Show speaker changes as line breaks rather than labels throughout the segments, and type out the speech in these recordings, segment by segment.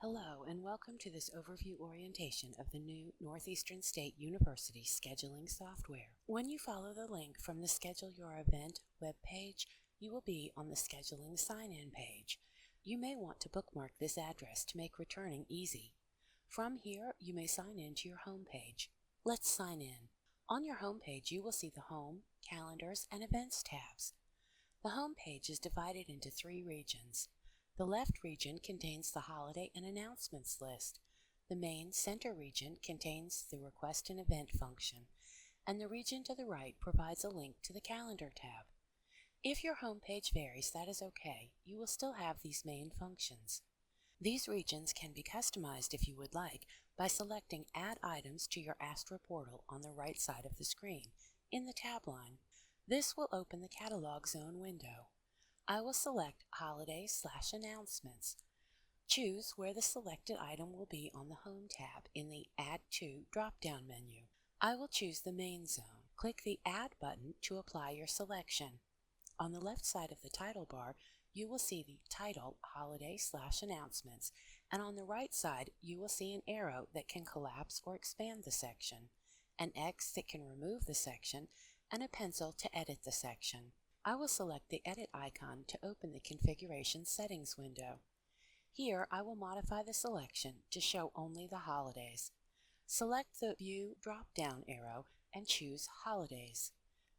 Hello and welcome to this overview orientation of the new Northeastern State University scheduling software. When you follow the link from the Schedule Your Event webpage, you will be on the Scheduling Sign-In page. You may want to bookmark this address to make returning easy. From here, you may sign in to your home page. Let's sign in. On your home page, you will see the Home, Calendars, and Events tabs. The home page is divided into three regions. The left region contains the holiday and announcements list. The main center region contains the Request an Event function, and the region to the right provides a link to the Calendar tab. If your home page varies, that is okay. You will still have these main functions. These regions can be customized if you would like by selecting Add Items to your Astra portal on the right side of the screen in the tab line. This will open the Catalog Zone window. I will select Holidays/Announcements. Choose where the selected item will be on the Home tab in the Add To drop-down menu. I will choose the Main Zone. Click the Add button to apply your selection. On the left side of the title bar, you will see the title Holiday/Announcements, and on the right side you will see an arrow that can collapse or expand the section, an X that can remove the section, and a pencil to edit the section. I will select the Edit icon to open the Configuration Settings window. Here I will modify the selection to show only the holidays. Select the View drop-down arrow and choose Holidays.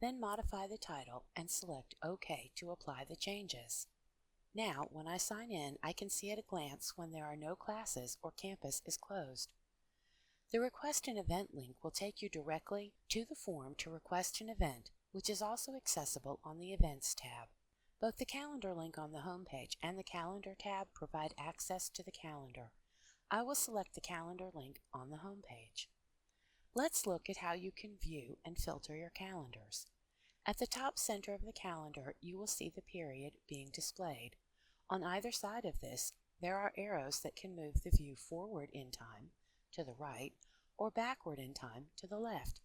Then modify the title and select OK to apply the changes. Now, when I sign in, I can see at a glance when there are no classes or campus is closed. The Request an Event link will take you directly to the form to request an event, which is also accessible on the Events tab. Both the Calendar link on the home page and the Calendar tab provide access to the calendar. I will select the Calendar link on the home page. Let's look at how you can view and filter your calendars. At the top center of the calendar, you will see the period being displayed. On either side of this, there are arrows that can move the view forward in time, to the right, or backward in time, to the left.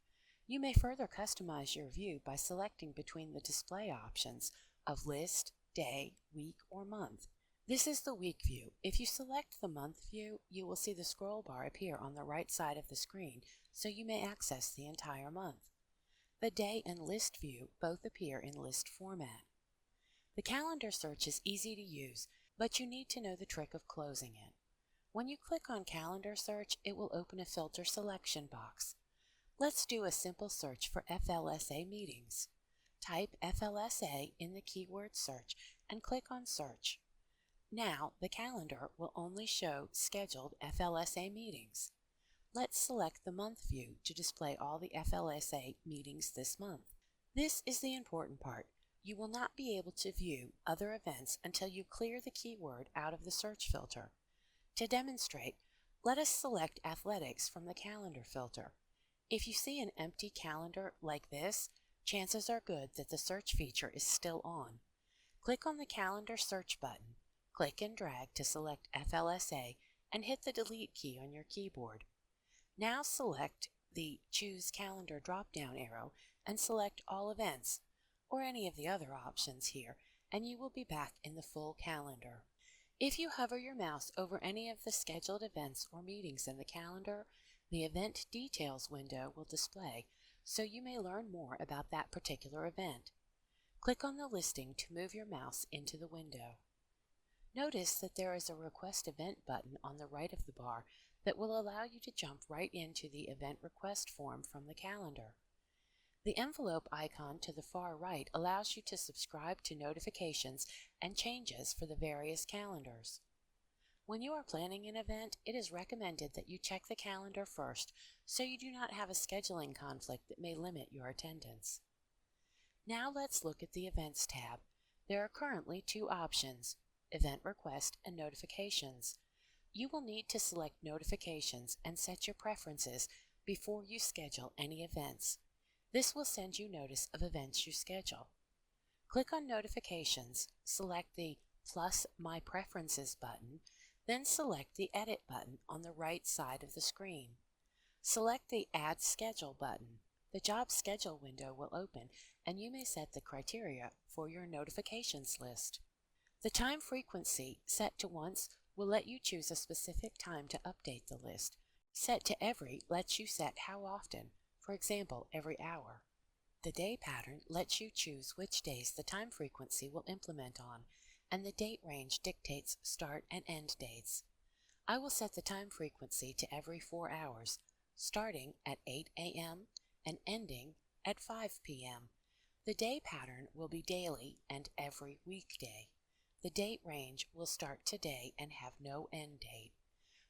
You may further customize your view by selecting between the display options of List, Day, Week, or Month. This is the Week view. If you select the Month view, you will see the scroll bar appear on the right side of the screen, so you may access the entire month. The Day and List view both appear in list format. The calendar search is easy to use, but you need to know the trick of closing it. When you click on Calendar Search, it will open a filter selection box. Let's do a simple search for FLSA meetings. Type FLSA in the keyword search and click on Search. Now, the calendar will only show scheduled FLSA meetings. Let's select the Month view to display all the FLSA meetings this month. This is the important part. You will not be able to view other events until you clear the keyword out of the search filter. To demonstrate, let us select Athletics from the Calendar filter. If you see an empty calendar like this, chances are good that the search feature is still on. Click on the Calendar search button, click and drag to select FLSA, and hit the Delete key on your keyboard. Now select the Choose Calendar drop-down arrow and select All Events, or any of the other options here, and you will be back in the full calendar. If you hover your mouse over any of the scheduled events or meetings in the calendar, the Event Details window will display, so you may learn more about that particular event. Click on the listing to move your mouse into the window. Notice that there is a Request Event button on the right of the bar that will allow you to jump right into the event request form from the calendar. The envelope icon to the far right allows you to subscribe to notifications and changes for the various calendars. When you are planning an event, it is recommended that you check the calendar first so you do not have a scheduling conflict that may limit your attendance. Now let's look at the Events tab. There are currently two options, Event Request and Notifications. You will need to select Notifications and set your preferences before you schedule any events. This will send you notice of events you schedule. Click on Notifications, select the plus My Preferences button, then select the Edit button on the right side of the screen. Select the Add Schedule button. The Job Schedule window will open, and you may set the criteria for your notifications list. The time frequency set to once will let you choose a specific time to update the list. Set to Every lets you set how often, for example, every hour. The Day pattern lets you choose which days the time frequency will implement on, and the date range dictates start and end dates. I will set the time frequency to every 4 hours, starting at 8 a.m. and ending at 5 p.m. The day pattern will be daily and every weekday. The date range will start today and have no end date.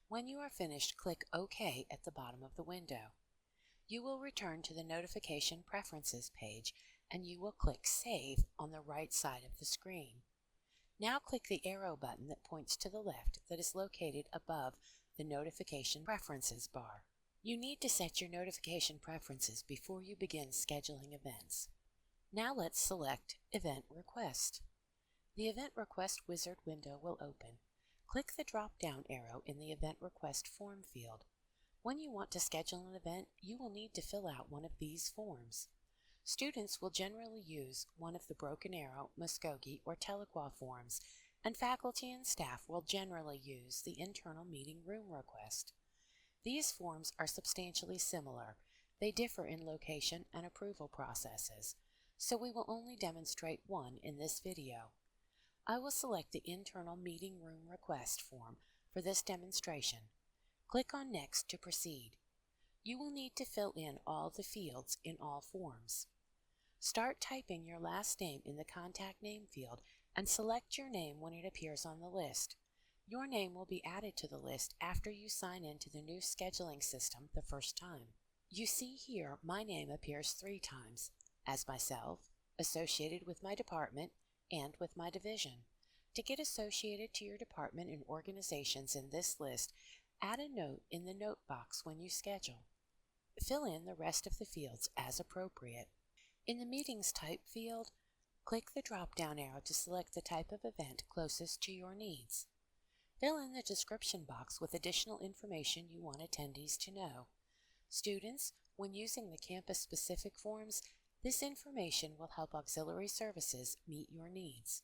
When you are finished, click OK at the bottom of the window. You will return to the Notification Preferences page and you will click Save on the right side of the screen. Now click the arrow button that points to the left that is located above the Notification Preferences bar. You need to set your notification preferences before you begin scheduling events. Now let's select Event Request. The Event Request wizard window will open. Click the drop-down arrow in the Event Request form field. When you want to schedule an event, you will need to fill out one of these forms. Students will generally use one of the Broken Arrow, Muskogee, or Tahlequah forms, and faculty and staff will generally use the Internal Meeting Room Request. These forms are substantially similar. They differ in location and approval processes, so we will only demonstrate one in this video. I will select the Internal Meeting Room Request form for this demonstration. Click on Next to proceed. You will need to fill in all the fields in all forms. Start typing your last name in the Contact Name field and select your name when it appears on the list. Your name will be added to the list after you sign into the new scheduling system the first time. You see here my name appears 3 times, as myself, associated with my department, and with my division. To get associated to your department and organizations in this list, add a note in the note box when you schedule. Fill in the rest of the fields as appropriate. In the Meetings Type field, click the drop-down arrow to select the type of event closest to your needs. Fill in the description box with additional information you want attendees to know. Students, when using the campus-specific forms, this information will help auxiliary services meet your needs.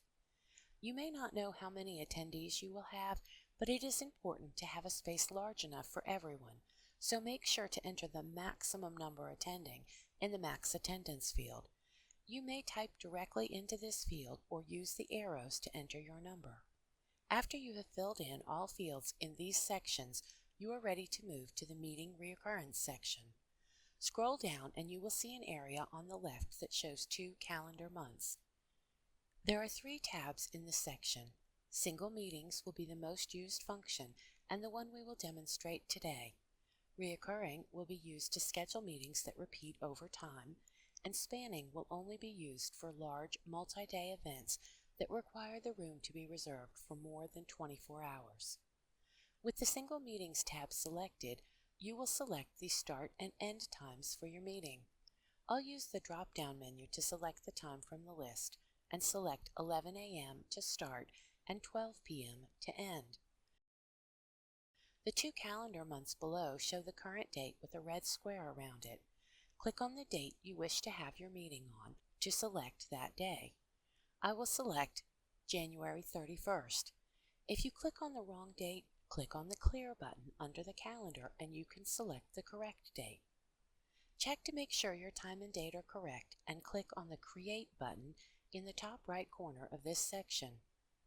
You may not know how many attendees you will have, but it is important to have a space large enough for everyone, so make sure to enter the maximum number attending in the Max Attendance field. You may type directly into this field or use the arrows to enter your number. After you have filled in all fields in these sections, you are ready to move to the Meeting Reoccurrence section. Scroll down and you will see an area on the left that shows 2 calendar months. There are 3 tabs in this section. Single meetings will be the most used function and the one we will demonstrate today. Reoccurring will be used to schedule meetings that repeat over time, and spanning will only be used for large multi-day events that require the room to be reserved for more than 24 hours. With the Single Meetings tab selected, you will select the start and end times for your meeting. I'll use the drop-down menu to select the time from the list and select 11 a.m. to start and 12 p.m. to end. The 2 calendar months below show the current date with a red square around it. Click on the date you wish to have your meeting on to select that day. I will select January 31st. If you click on the wrong date, click on the Clear button under the calendar and you can select the correct date. Check to make sure your time and date are correct and click on the Create button in the top right corner of this section.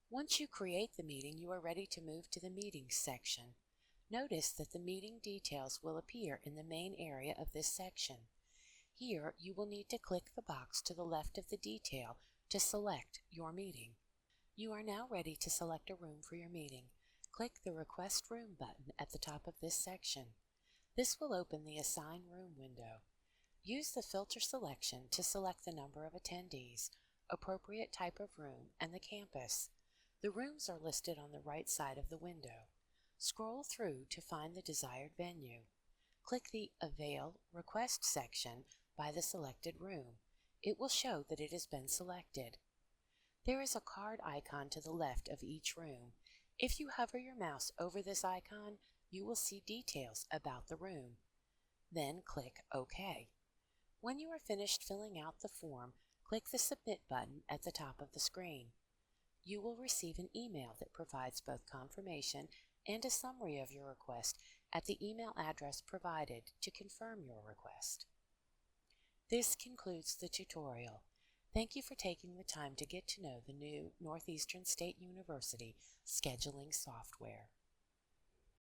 Once you create the meeting, you are ready to move to the Meetings section. Notice that the meeting details will appear in the main area of this section. Here, you will need to click the box to the left of the detail to select your meeting. You are now ready to select a room for your meeting. Click the Request Room button at the top of this section. This will open the Assign Room window. Use the filter selection to select the number of attendees, appropriate type of room, and the campus. The rooms are listed on the right side of the window. Scroll through to find the desired venue. Click the Avail Request section by the selected room. It will show that it has been selected. There is a card icon to the left of each room. If you hover your mouse over this icon, you will see details about the room. Then click OK. When you are finished filling out the form, click the Submit button at the top of the screen. You will receive an email that provides both confirmation and a summary of your request at the email address provided to confirm your request. This concludes the tutorial. Thank you for taking the time to get to know the new Northeastern State University scheduling software.